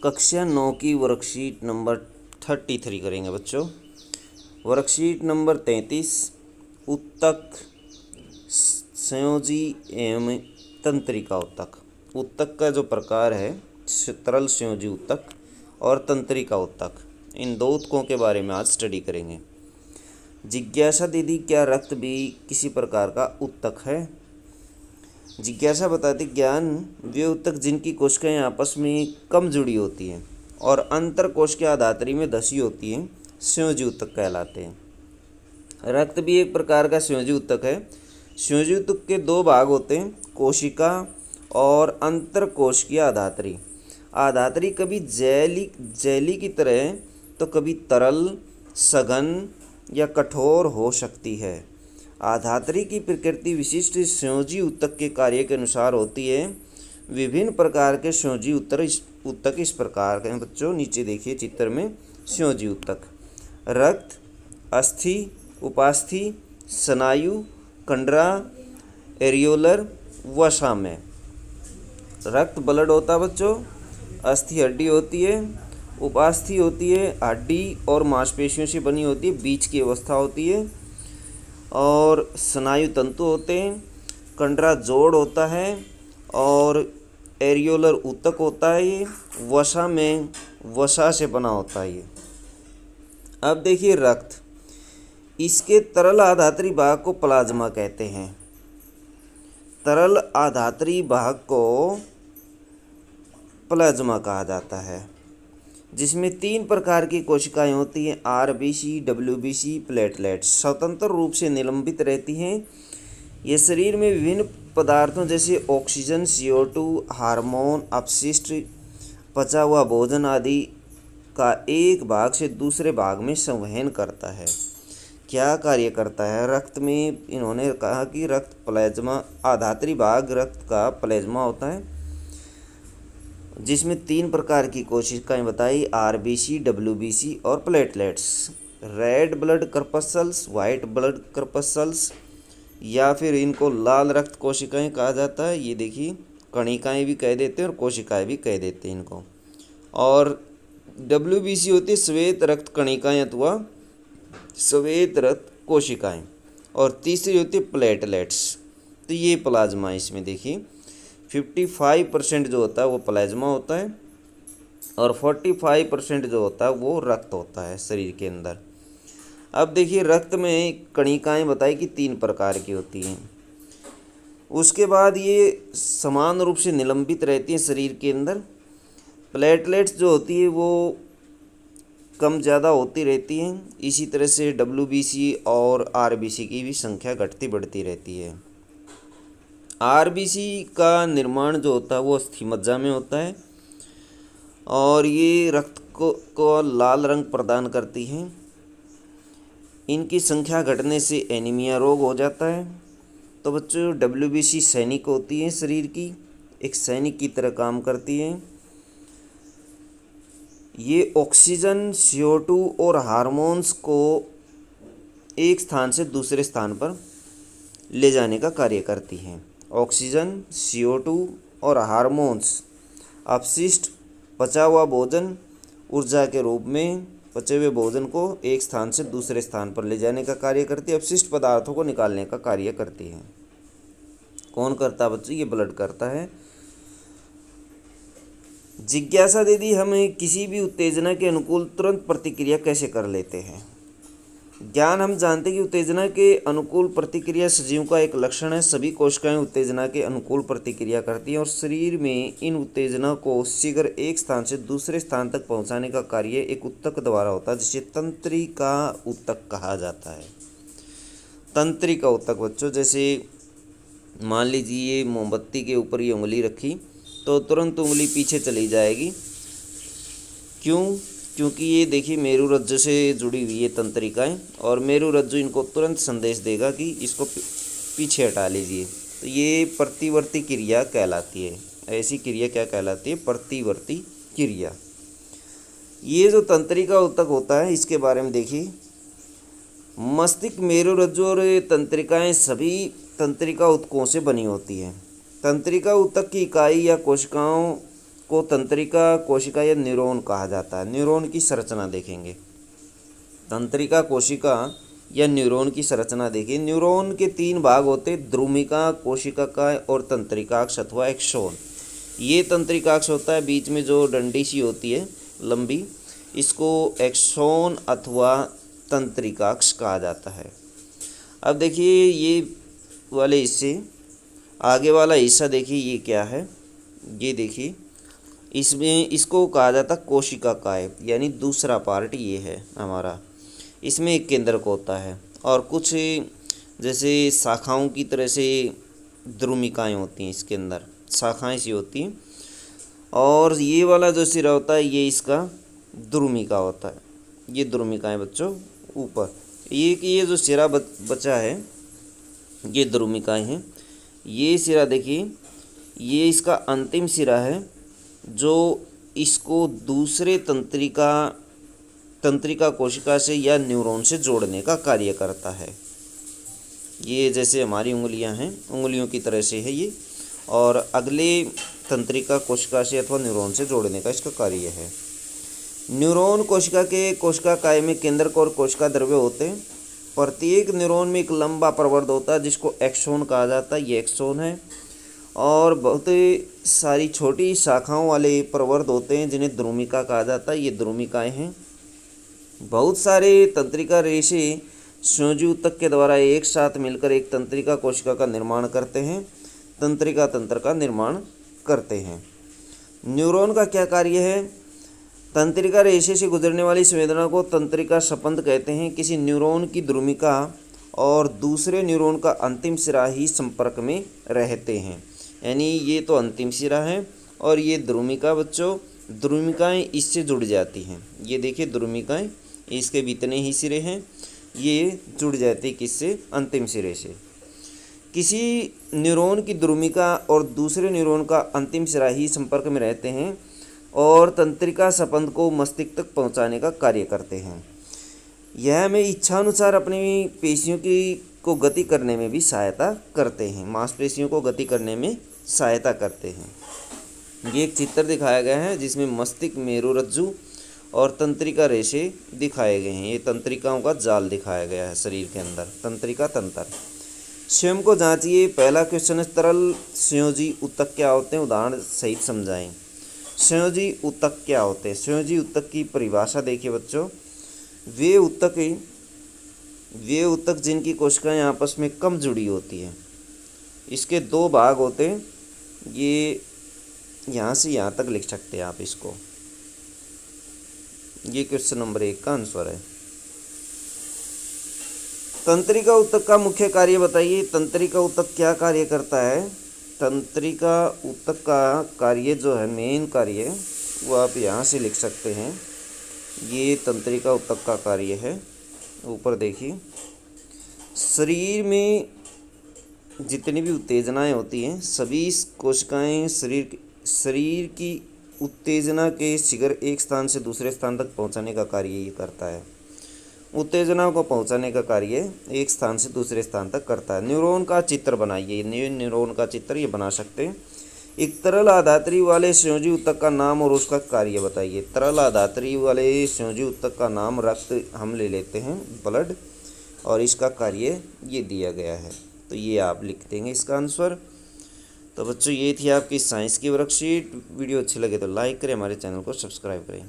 कक्षा 9 की worksheet number 33 करेंगे बच्चों। वर्कशीट नंबर 33 उत्तक संयोजी एवं तंत्रिका उत्तक। उत्तक का जो प्रकार है तरल संयोजी उत्तक और तंत्रिका उत्तक, इन दो उत्तकों के बारे में आज स्टडी करेंगे। जिज्ञासा दीदी, क्या रक्त भी किसी प्रकार का उत्तक है? जिज्ञासा बताती, ज्ञान वे उत्तक जिनकी कोशिकाएं आपस में कम जुड़ी होती हैं और अंतर कोशिकीय आधात्री में धसी होती हैं संयोजी उत्तक कहलाते हैं। रक्त भी एक प्रकार का संयोजी उत्तक है। संयोजी उत्तक के दो भाग होते हैं, कोशिका और अंतर कोशिकीय आधात्री। आधात्री कभी जेली की तरह तो कभी तरल, सघन या कठोर हो सकती है। आधात्री की प्रकृति विशिष्ट संयोजी उत्तक के कार्य के अनुसार होती है। विभिन्न प्रकार के संयोजी उत्तक इस प्रकार के हैं बच्चों, नीचे देखिए चित्र में। संयोजी उत्तक: रक्त, अस्थि, उपास्थि, स्नायु, कंडरा, एरियोलर, वसा में। रक्त ब्लड होता है बच्चों, अस्थि हड्डी होती है, उपास्थि होती है हड्डी और मांसपेशियों से बनी होती है, बीच की अवस्था होती है, और स्नायु तंतु होते हैं, कंडरा जोड़ होता है और एरियोलर ऊतक होता है। ये वसा में वसा से बना होता है ये। अब देखिए रक्त, इसके तरल आधात्री भाग को प्लाज्मा कहते हैं। तरल आधात्री भाग को प्लाज्मा कहा जाता है, जिसमें 3 प्रकार की कोशिकाएं होती हैं, आरबीसी, डब्ल्यूबीसी, प्लेटलेट्स। स्वतंत्र रूप से निलंबित रहती हैं। ये शरीर में विभिन्न पदार्थों जैसे ऑक्सीजन, CO2, हार्मोन, अपशिष्ट, पचा हुआ भोजन आदि का एक भाग से दूसरे भाग में संवहन करता है। क्या कार्य करता है रक्त में? इन्होंने कहा कि रक्त प्लाज्मा, आधात्री भाग रक्त का प्लाज्मा होता है, जिसमें 3 प्रकार की कोशिकाएं बताई, आरबीसी, डब्ल्यूबीसी और platelets. Red blood corpuscles, white blood corpuscles, या फिर इनको लाल रक्त कोशिकाएं कहा जाता है। ये देखिए कणिकाएं भी कह देते हैं और कोशिकाएं भी कह देते हैं इनको। और डब्ल्यूबीसी होती है श्वेत रक्त कणिकाएं अथवा श्वेत रक्त कोशिकाएं, और तीसरी होती है प्लेटलेट्स। तो ये प्लाज्मा, इसमें देखिए 55% जो होता है वो प्लाज्मा होता है और 45% जो होता है वो रक्त होता है शरीर के अंदर। अब देखिए रक्त में कणिकाएं बताई कि 3 प्रकार की होती हैं। उसके बाद ये समान रूप से निलंबित रहती हैं शरीर के अंदर। प्लेटलेट्स जो होती है वो कम ज़्यादा होती रहती हैं। इसी तरह से डब्ल्यूबीसी और आरबीसी की भी संख्या घटती बढ़ती रहती है। आरबीसी का निर्माण जो होता है वो अस्थि मज्जा में होता है और ये रक्त को लाल रंग प्रदान करती हैं। इनकी संख्या घटने से एनीमिया रोग हो जाता है। तो बच्चों डब्ल्यूबीसी सैनिक होती है, शरीर की एक सैनिक की तरह काम करती है। ये ऑक्सीजन, CO2 और हार्मोन्स को एक स्थान से दूसरे स्थान पर ले जाने का कार्य करती हैं। ऑक्सीजन, CO2 और हार्मोन्स अपशिष्ट, पचा हुआ भोजन, ऊर्जा के रूप में पचे हुए भोजन को एक स्थान से दूसरे स्थान पर ले जाने का कार्य करती है। अपशिष्ट पदार्थों को निकालने का कार्य करती है। कौन करता है बच्चों? ये ब्लड करता है। जिज्ञासा दीदी, हम किसी भी उत्तेजना के अनुकूल तुरंत प्रतिक्रिया कैसे कर लेते हैं? ज्ञान, हम जानते हैं कि उत्तेजना के अनुकूल प्रतिक्रिया सजीव का एक लक्षण है। सभी कोशिकाएं उत्तेजना के अनुकूल प्रतिक्रिया करती हैं और शरीर में इन उत्तेजना को शीघ्र एक स्थान से दूसरे स्थान तक पहुंचाने का कार्य एक उत्तक द्वारा होता है, जिसे तंत्रिका उत्तक कहा जाता है। तंत्रिका उत्तक बच्चों, जैसे मान लीजिए ये मोमबत्ती के ऊपर ये उंगली रखी तो तुरंत उंगली पीछे चली जाएगी। क्यों? क्योंकि ये देखिए मेरुरज्जु से जुड़ी हुई है तंत्रिकाएं, और मेरुरज्जु इनको तुरंत संदेश देगा कि इसको पीछे हटा लीजिए। तो ये प्रतिवर्ती क्रिया कहलाती है। ऐसी क्रिया क्या कहलाती है? प्रतिवर्ती क्रिया। ये जो तंत्रिका उत्तक होता है इसके बारे में देखिए। मस्तिष्क, मेरुरज्जु और तंत्रिकाएं सभी तंत्रिका उत्तकों से बनी होती हैं। तंत्रिका उत्तक की इकाई या कोशिकाओं को तंत्रिका कोशिका या न्यूरॉन कहा जाता है। न्यूरॉन की संरचना देखेंगे। तंत्रिका कोशिका या न्यूरॉन की संरचना देखिए। न्यूरॉन के 3 भाग होते हैं, द्रुमिका, कोशिकाएं और तंत्रिकाक्ष अथवा एक्सोन। ये तंत्रिकाक्ष होता है, बीच में जो डंडी सी होती है लंबी, इसको एक्सोन अथवा तंत्रिकाक्ष कहा जाता है। अब देखिए ये वाले हिस्से, आगे वाला हिस्सा देखिए ये क्या है, ये देखिए इसमें इसको कहा जाता है कोशिका काय, यानी दूसरा पार्ट ये है हमारा। इसमें एक केंद्रक होता है और कुछ जैसे शाखाओं की तरह से द्रुमिकाएँ होती हैं, इसके अंदर शाखाएं सी होती हैं। और ये वाला जो सिरा होता है ये इसका द्रुमिका होता है। ये द्रुमिकाएँ बच्चों ऊपर, ये जो सिरा बचा है ये द्रुमिकाएँ हैं। ये सिरा देखिए, ये इसका अंतिम सिरा है जो इसको दूसरे तंत्रिका कोशिका से या न्यूरॉन से जोड़ने का कार्य करता है। ये जैसे हमारी उंगलियां हैं, उंगलियों की तरह से है ये, और अगले तंत्रिका कोशिका से अथवा न्यूरॉन से जोड़ने का इसका कार्य है। न्यूरॉन कोशिका के कोशिका काय में केंद्रक और कोशिका द्रव्य होते हैं। प्रत्येक न्यूरॉन में एक लंबा प्रवर्ध होता है जिसको एक्सोन कहा जाता है, ये एक्सोन है। और बहुत सारी छोटी शाखाओं वाले प्रवर्ध होते हैं जिन्हें द्रुमिका कहा जाता है, ये द्रुमिकाएँ हैं। बहुत सारे तंत्रिका रेशे संयोजी ऊतक के द्वारा एक साथ मिलकर एक तंत्रिका कोशिका का निर्माण करते हैं, तंत्रिका तंत्र का निर्माण करते हैं। न्यूरॉन का क्या कार्य है? तंत्रिका रेशे से गुजरने वाली संवेदना को तंत्रिका संबंध कहते हैं। किसी न्यूरॉन की द्रुमिका और दूसरे न्यूरॉन का अंतिम सिरा ही संपर्क में रहते हैं, यानी ये तो अंतिम सिरा है और ये द्रुमिका बच्चों, द्रुमिकाएँ इससे जुड़ जाती हैं। ये देखिए द्रुमिकाएँ इसके भी इतने ही सिरे हैं, ये जुड़ जाती किससे? अंतिम सिरे से। किसी न्यूरॉन की द्रुमिका और दूसरे न्यूरॉन का अंतिम सिरा ही संपर्क में रहते हैं और तंत्रिका संबंध को मस्तिष्क तक पहुंचाने का कार्य करते हैं। यह हमें इच्छानुसार अपनी पेशियों को गति करने में भी सहायता करते हैं, मांसपेशियों को गति करने में सहायता करते हैं। ये एक चित्र दिखाया गया है जिसमें मस्तिष्क, मेरुरज्जु और तंत्रिका रेशे दिखाए गए हैं। ये तंत्रिकाओं का जाल दिखाया गया है शरीर के अंदर, तंत्रिका तंत्र। स्वयं को जांचिए। पहला क्वेश्चन है, तरल संयोजी ऊतक क्या होते हैं? उदाहरण सहित समझाएं। संयोजी ऊतक क्या होते हैं? संयोजी ऊतक की परिभाषा देखिए बच्चों। वे ऊतक जिनकी कोशिकाएं आपस में कम जुड़ी होती हैं। इसके 2 भाग होते हैं, ये यहाँ से यहाँ तक लिख सकते हैं आप इसको। ये क्वेश्चन नंबर 1 का आंसर है। तंत्रिका ऊतक का मुख्य कार्य बताइए। तंत्रिका ऊतक क्या कार्य करता है? तंत्रिका ऊतक का कार्य जो है, मेन कार्य, वो आप यहाँ से लिख सकते हैं। ये तंत्रिका ऊतक का कार्य है। ऊपर देखिए, शरीर में जितनी भी उत्तेजनाएं होती हैं, सभी कोशिकाएं शरीर की उत्तेजना के शिखर एक स्थान से दूसरे स्थान तक पहुंचाने का कार्य ये करता है। उत्तेजना को पहुंचाने का कार्य एक स्थान से दूसरे स्थान तक करता है। न्यूरॉन का चित्र बनाइए। न्यूरॉन का चित्र ये बना सकते हैं। एक तरल आधात्री वाले संयोजी ऊतक का नाम और उसका कार्य बताइए। तरल आधात्री वाले संयोजी ऊतक का नाम रक्त हम ले लेते हैं, ब्लड, और इसका कार्य ये दिया गया है, तो ये आप लिख देंगे इसका आंसर। तो बच्चों ये थी आपकी साइंस की वर्कशीट। वीडियो अच्छी लगे तो लाइक करें, हमारे चैनल को सब्सक्राइब करें।